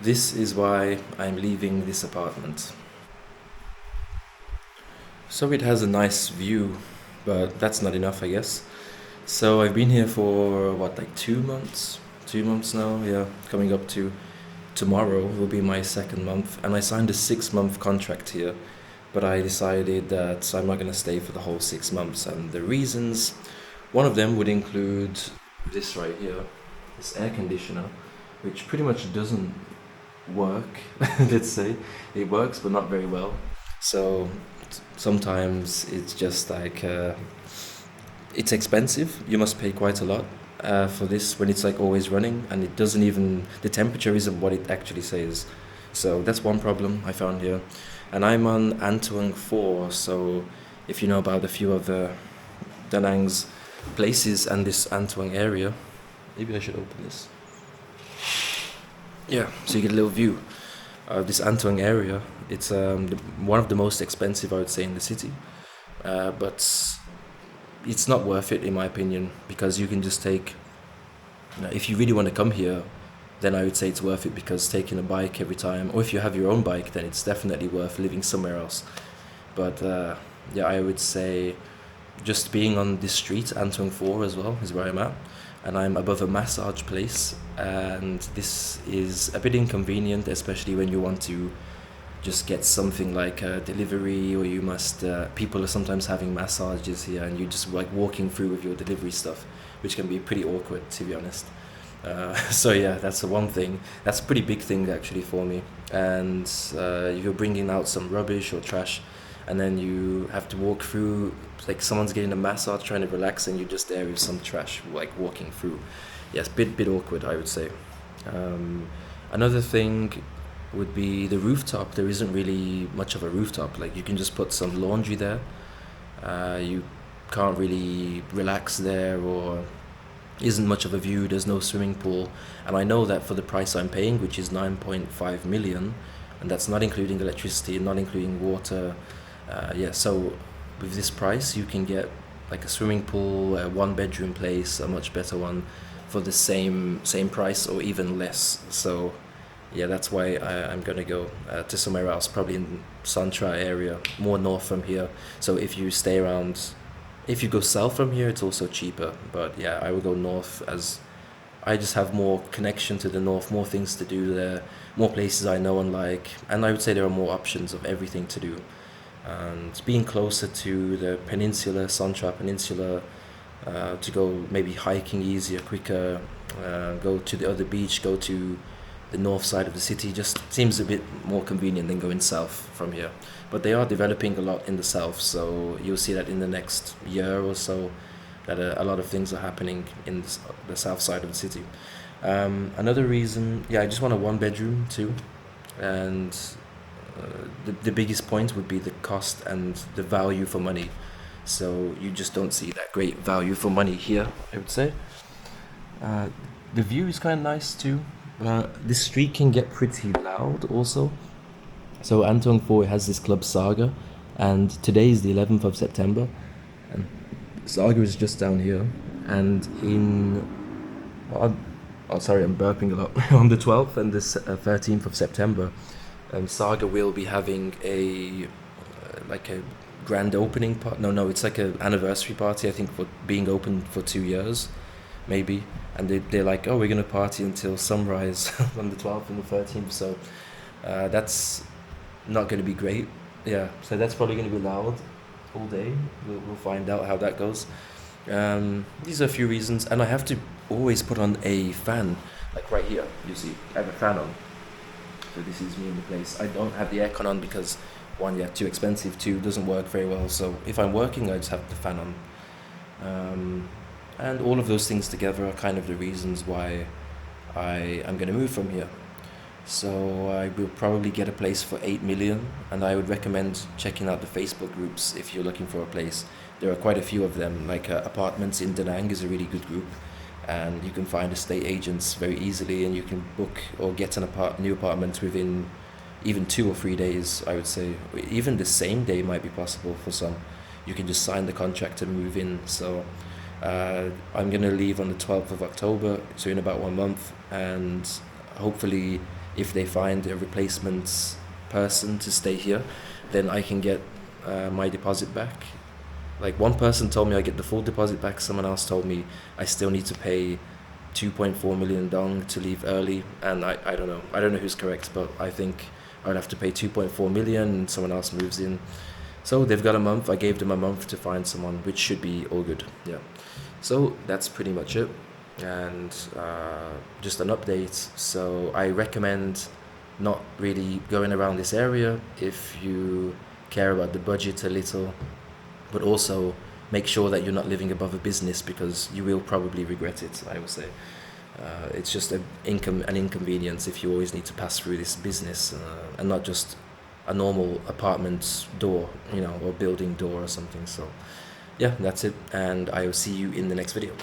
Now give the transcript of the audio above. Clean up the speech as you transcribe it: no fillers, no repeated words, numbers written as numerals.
This is why I'm leaving this apartment. So it has a nice view, but that's not enough, I guess. So I've been here for what, like 2 months? 2 months now, yeah. Coming up to tomorrow will be my second month, and I signed a 6 month contract here. But I decided that I'm not gonna stay for the whole 6 months, and the reasons, one of them would include this right here, this air conditioner, which pretty much doesn't work. Let's say it works, but not very well. So sometimes it's just like it's expensive. You must pay quite a lot for this when it's like always running, and it doesn't even the temperature isn't what it actually says. So that's one problem I found here, and I'm on An Thuong 4. So if you know about a few of the Da Nang's places and this An Thuong area, maybe I should open this. Yeah, so you get a little view of this An Thuong area. It's one of the most expensive, I would say, in the city. But it's not worth it in my opinion because you can just take if you really want to come here, then I would say it's worth it because taking a bike every time, or if you have your own bike, then it's definitely worth living somewhere else. But yeah, I would say just being on this street, An Thuong 4 as well, is where I'm at. And I'm above a massage place, and this is a bit inconvenient, especially when you want to just get something like a delivery, or you must people are sometimes having massages here and you just like walking through with your delivery stuff, which can be pretty awkward, to be honest. So yeah, that's the one thing. That's a pretty big thing actually for me. And you're bringing out some rubbish or trash, and then you have to walk through, like someone's getting a massage trying to relax and you're just there with some trash like walking through. Yes, bit awkward, I would say. um, Another thing would be the rooftop. There isn't really much of a rooftop. Like you can just put some laundry there. You can't really relax there, or isn't much of a view. There's no swimming pool, and I know that for the price I'm paying, which is 9.5 million, and that's not including electricity and not including water. Yeah, so with this price, you can get like a swimming pool, a one-bedroom place, a much better one, for the same price or even less. So yeah, that's why I'm gonna go to somewhere else, probably in Santra area, more north from here. So if you stay around, if you go south from here, it's also cheaper. But yeah, I will go north as I just have more connection to the north, more things to do there, more places I know and like, and I would say there are more options of everything to do. And being closer to the peninsula, Santra Peninsula, to go maybe hiking easier, quicker, go to the other beach, go to the north side of the city, just seems a bit more convenient than going south from here. But they are developing a lot in the south, so you'll see that in the next year or so, that a lot of things are happening in the south side of the city. Another reason, yeah, I just want a one bedroom too, and the biggest point would be the cost and the value for money. So you just don't see that great value for money here, I would say. Uh, the view is kind of nice too. The street can get pretty loud also. So An Thuong 4 has this club Saga, and today is the 11th of September, and Saga is just down here. And oh, oh, sorry, I'm burping a lot. On the 12th and the 13th of September, Saga will be having a like a grand opening part. No, no, it's like an anniversary party. I think for being open for 2 years, maybe. And they're like, oh, we're gonna party until sunrise on the 12th and the 13th. So that's not gonna be great. Yeah, so that's probably gonna be loud all day. We'll find out how that goes. These are a few reasons, and I have to always put on a fan, like right here. You see, I have a fan on. So this is me in the place. I don't have the aircon on because one, yeah, too expensive. Two, doesn't work very well. So if I'm working, I just have the fan on. And all of those things together are kind of the reasons why I'm going to move from here. So I will probably get a place for 8 million, and I would recommend checking out the Facebook groups if you're looking for a place. There are quite a few of them, like Apartments in Da Nang is a really good group, and you can find estate agents very easily, and you can book or get new apartment within even 2 or 3 days, I would say. Even the same day might be possible for some. You can just sign the contract and move in. So I'm gonna leave on the 12th of October, so in about 1 month, and hopefully if they find a replacement person to stay here, then I can get my deposit back. Like one person told me I get the full deposit back. Someone else told me I still need to pay 2.4 million dong to leave early, and I don't know. I don't know who's correct, but I think I'd have to pay 2.4 million and someone else moves in. So they've got a month. I gave them a month to find someone, which should be all good. Yeah. So that's pretty much it. And just an update. So I recommend not really going around this area if you care about the budget a little, but also make sure that you're not living above a business, because you will probably regret it, I would say. It's just an inconvenience if you always need to pass through this business and not just a normal apartment door, or building door or something. So yeah, that's it, and I will see you in the next video.